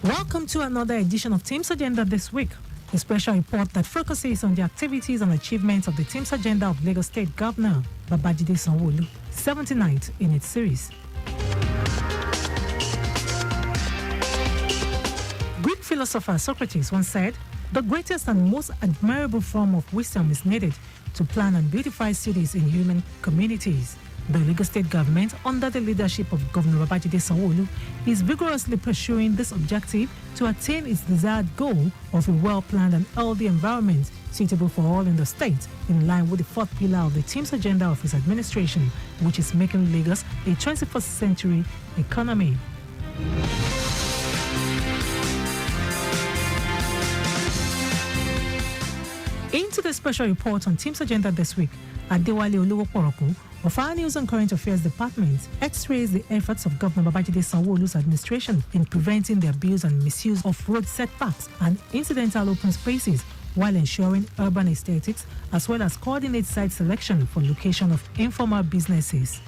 Welcome to another edition of T.H.E.M.E.S Agenda This week, a special report that focuses on the activities and achievements of the T.H.E.M.E.S Agenda of Lagos State Governor Babajide Sanwo-Olu, 79th in its series. Greek philosopher Socrates once said, "The greatest and most admirable form of wisdom is needed to plan and beautify cities in human communities." The Lagos State government, under the leadership of Governor Babajide Sanwo-Olu, is vigorously pursuing this objective to attain its desired goal of a well-planned and healthy environment suitable for all in the state, in line with the fourth pillar of the T.H.E.M.E.S agenda of his administration, which is making Lagos a 21st century economy. Into the special report on T.H.E.M.E.S Agenda This week, Adewale Oluwoporoku of our News and Current Affairs Department x-rays the efforts of Governor Babajide Sanwo-Olu's administration in preventing the abuse and misuse of road setbacks and incidental open spaces while ensuring urban aesthetics as well as coordinate site selection for location of informal businesses.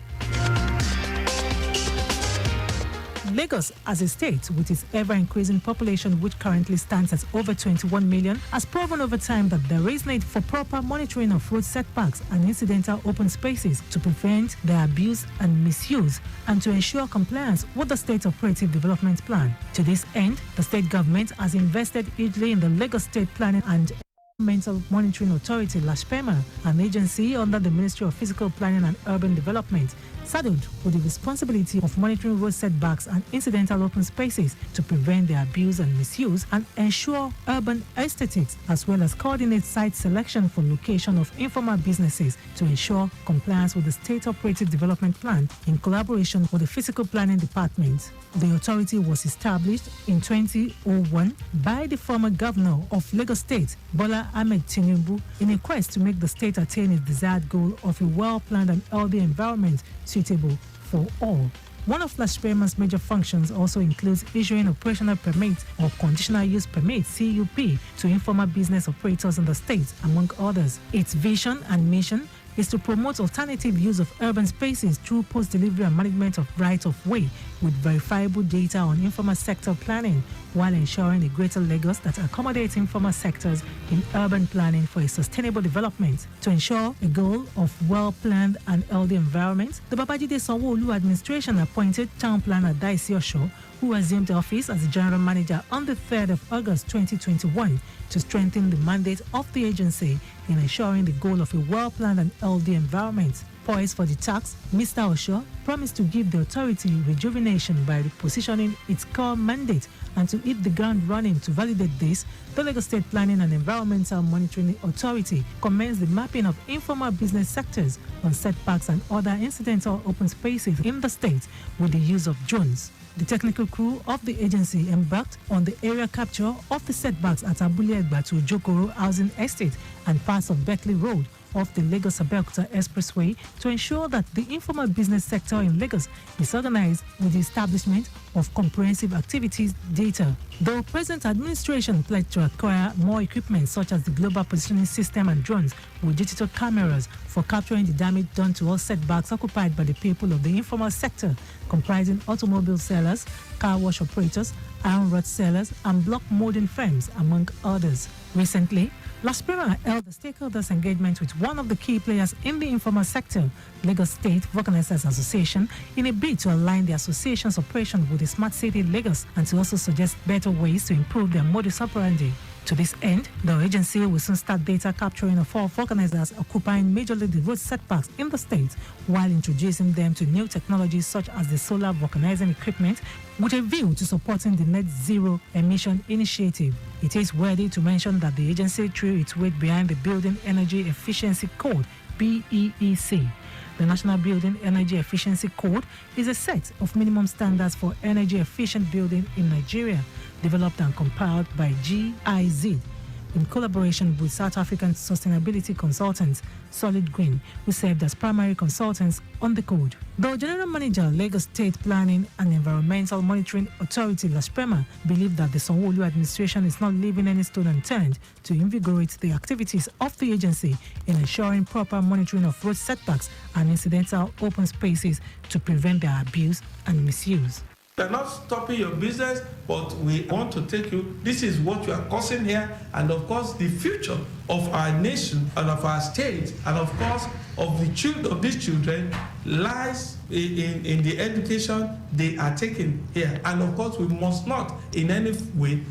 Lagos, as a state with its ever-increasing population, which currently stands at over 21 million, has proven over time that there is need for proper monitoring of road setbacks and incidental open spaces to prevent their abuse and misuse and to ensure compliance with the State Operative Development Plan. To this end, the state government has invested hugely in the Lagos State Planning and Environmental Monitoring Authority, (T.H.E.M.E.S), an agency under the Ministry of Physical Planning and Urban Development, saddled with the responsibility of monitoring road setbacks and incidental open spaces to prevent their abuse and misuse and ensure urban aesthetics, as well as coordinate site selection for location of informal businesses to ensure compliance with the State Operative Development Plan in collaboration with the Physical Planning Department. The authority was established in 2001 by the former governor of Lagos State, Bola Ahmed Tinubu, in a quest to make the state attain its desired goal of a well-planned and healthy environment suitable for all. One of T.H.E.M.E.S major functions also includes issuing operational permits or conditional use permits (CUP) to informal business operators in the state, among others. Its vision and mission is to promote alternative use of urban spaces through post-delivery and management of right-of-way with verifiable data on informal sector planning, while ensuring a greater Lagos that accommodates informal sectors in urban planning for a sustainable development. To ensure a goal of well-planned and healthy environment, the Babajide Sanwo-Olu administration appointed Town Planner Daisy Osho, who assumed office as the General Manager on the 3rd of August 2021, to strengthen the mandate of the agency in ensuring the goal of a well-planned and healthy environment. Poised for the task, Mr. Osho promised to give the authority rejuvenation by repositioning its core mandate and to hit the ground running. To validate this, the Lagos State Planning and Environmental Monitoring Authority commenced the mapping of informal business sectors on setbacks and other incidental open spaces in the state with the use of drones. The technical crew of the agency embarked on the area capture of the setbacks at Abule Egba to Ojokoro Housing Estate and parts of Berkeley Road off the Lagos-Abeokuta Expressway to ensure that the informal business sector in Lagos is organized with the establishment of comprehensive activities data. The present administration pledged to acquire more equipment such as the global positioning system and drones with digital cameras for capturing the damage done to all setbacks occupied by the people of the informal sector, comprising automobile sellers, car wash operators, iron rod sellers, and block molding firms, among others. Recently, T.H.E.M.E.S held a stakeholders engagement with one of the key players in the informal sector, Lagos State Vulcanizers Association, in a bid to align the association's operation with the Smart City Lagos and to also suggest better ways to improve their modus operandi. To this end, the agency will soon start data capturing of all vulcanizers occupying majorly the road setbacks in the state, while introducing them to new technologies such as the solar vulcanizing equipment, with a view to supporting the net zero emission initiative. It is worthy to mention that the agency threw its weight behind the Building Energy Efficiency Code, BEEC. The National Building Energy Efficiency Code is a set of minimum standards for energy-efficient building in Nigeria, developed and compiled by GIZ in collaboration with South African sustainability consultants Solid Green, who served as primary consultants on the code. The General Manager, Lagos State Planning and Environmental Monitoring Authority, (T.H.E.M.E.S), believed that the Sanwo-Olu administration is not leaving any stone unturned to invigorate the activities of the agency in ensuring proper monitoring of road setbacks and incidental open spaces to prevent their abuse and misuse. We're not stopping your business, but we want to take you. This is what you are causing here. And of course, the future of our nation and of our state, and of course, of the children of these children lies in the education they are taking here. And of course, we must not in any way,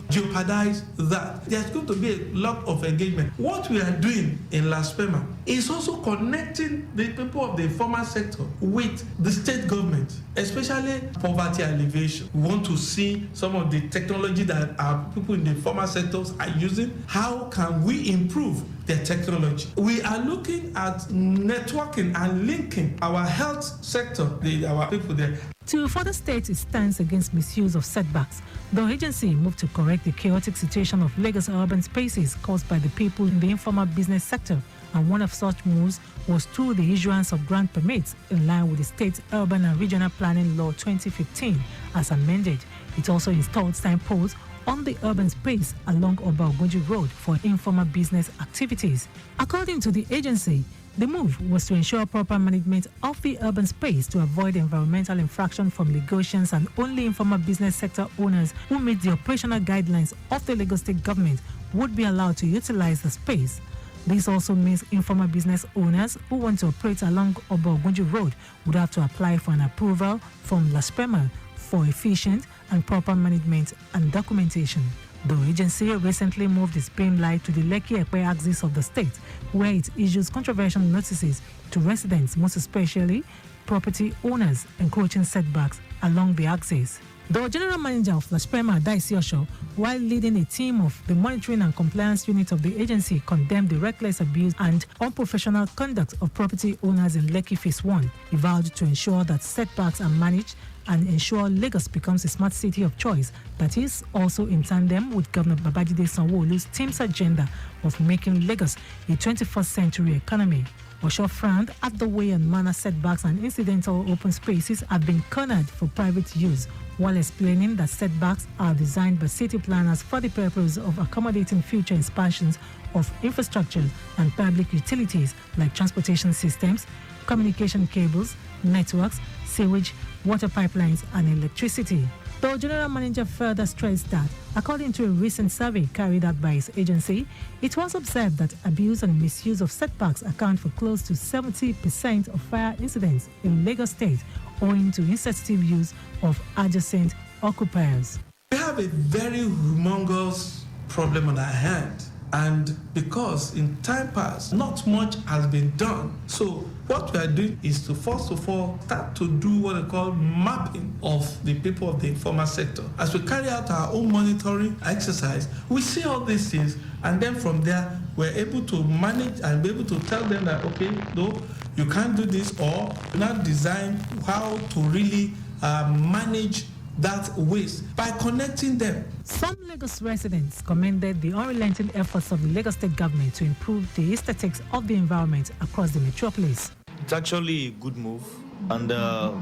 jeopardize that. There's going to be a lot of engagement. What we are doing in T.H.E.M.E is also connecting the people of the informal sector with the state government, especially poverty alleviation. We want to see some of the technology that our people in the informal sectors are using. How can we improve their technology? We are looking at networking and linking our health sector, our people there. To further state its stance against misuse of setbacks, the agency moved to correct the chaotic situation of Lagos urban spaces caused by the people in the informal business sector, and one of such moves was through the issuance of grant permits in line with the state's Urban and Regional Planning Law 2015 as amended. It also installed signposts on the urban space along Oba Ogunji Road for informal business activities. According to the agency, the move was to ensure proper management of the urban space to avoid environmental infraction from Lagosians, and only informal business sector owners who meet the operational guidelines of the Lagos State government would be allowed to utilize the space. This also means informal business owners who want to operate along Oba Ogunji Road would have to apply for an approval from T.H.E.M.E for efficient and proper management and documentation. The agency recently moved its beam light to the Lekki-Epe axis of the state, where it issues controversial notices to residents, most especially property owners encroaching setbacks along the axis. The General Manager of T.H.E.M.E, T.H.E.M.E, while leading a team of the Monitoring and Compliance Unit of the agency, condemned the reckless abuse and unprofessional conduct of property owners in Lekki Phase 1. He vowed to ensure that setbacks are managed and ensure Lagos becomes a smart city of choice that is also in tandem with Governor Babajide Sanwo-Olu's T.H.E.M.E s agenda of making Lagos a 21st century economy. Osho frowned at the way and manner setbacks and incidental open spaces have been cornered for private use, while explaining that setbacks are designed by city planners for the purpose of accommodating future expansions of infrastructure and public utilities like transportation systems, communication cables, networks, sewage, water pipelines, and electricity. The General Manager further stressed that, according to a recent survey carried out by his agency, it was observed that abuse and misuse of setbacks account for close to 70% of fire incidents in Lagos State, owing to insensitive use of adjacent occupiers. We have a very humongous problem on our hand. And because in time past, not much has been done. So what we are doing is to first of all start to do what we call mapping of the people of the informal sector. As we carry out our own monitoring exercise, we see all these things, and then from there, we're able to manage and be able to tell them that, okay, no, you can't do this, or not design how to really manage that waste by connecting them. Some Lagos residents commended the unrelenting efforts of the Lagos State government to improve the aesthetics of the environment across the metropolis. It's actually a good move, and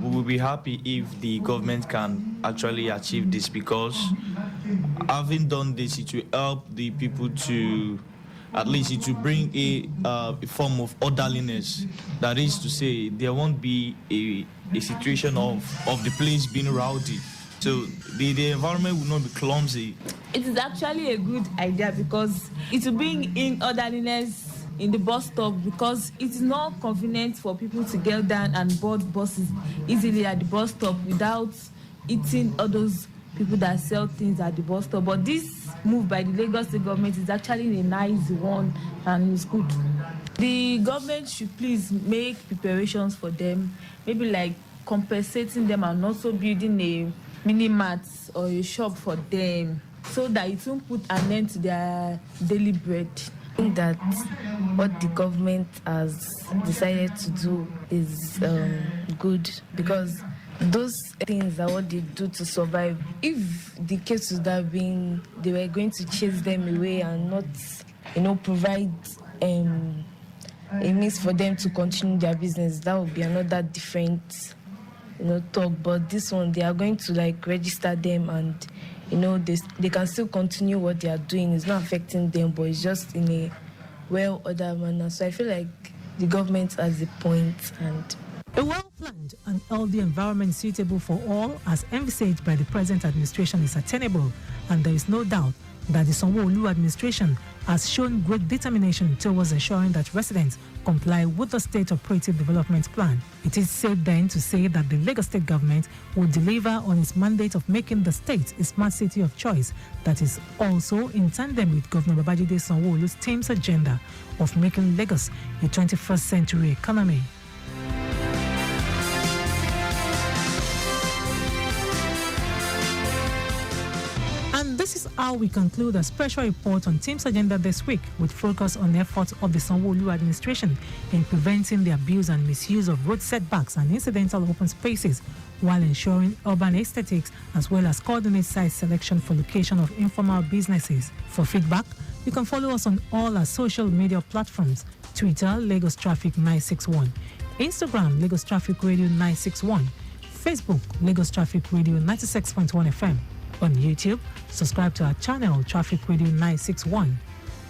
we will be happy if the government can actually achieve this, because having done this, it will help the people to, at least it will bring a form of orderliness. That is to say, there won't be a situation of the place being rowdy. So the environment will not be clumsy. It is actually a good idea because it will bring in orderliness in the bus stop, because it is not convenient for people to get down and board buses easily at the bus stop without eating all those people that sell things at the bus stop. But this move by the Lagos State government is actually a nice one, and it's good. The government should please make preparations for them, maybe like compensating them and also building a mini mats or a shop for them, so that it won't put an end to their daily bread. I think that what the government has decided to do is good, because those things are what they do to survive. If the case would have been they were going to chase them away and not, provide a means for them to continue their business, that would be another different talk. But this one, they are going to register them, and they can still continue what they are doing. It's not affecting them, but it's just in a well-ordered manner. So I feel like the government has a point, and A well-planned and healthy environment suitable for all, as envisaged by the present administration, is attainable, and there is no doubt that the Sanwo-Olu administration has shown great determination towards ensuring that residents comply with the State Operative Development Plan. It is safe then to say that the Lagos State government will deliver on its mandate of making the state a smart city of choice that is also in tandem with Governor Babajide Sanwo-Olu's T.H.E.M.E.S agenda of making Lagos a 21st century economy. And this is how we conclude a special report on T.H.E.M.E.S Agenda this week, with focus on the efforts of the Sanwo-Olu administration in preventing the abuse and misuse of road setbacks and incidental open spaces, while ensuring urban aesthetics as well as coordinate site selection for location of informal businesses. For feedback, you can follow us on all our social media platforms: Twitter, Lagos Traffic 961, Instagram, Lagos Traffic Radio 961, Facebook, Lagos Traffic Radio 96.1 FM. On YouTube, subscribe to our channel, Traffic Radio 961.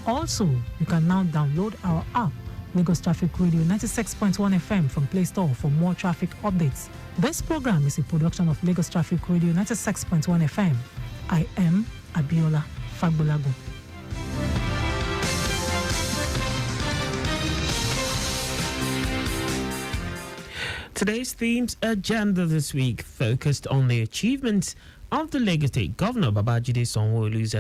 Also, you can now download our app, Lagos Traffic Radio 96.1 FM, from Play Store for more traffic updates. This program is a production of Lagos Traffic Radio 96.1 FM. I am Abiola Fagbolago. Today's T.H.E.M.E.S Agenda this week focused on the achievements of the Lagos State Governor Babajide Sanwo-Olu's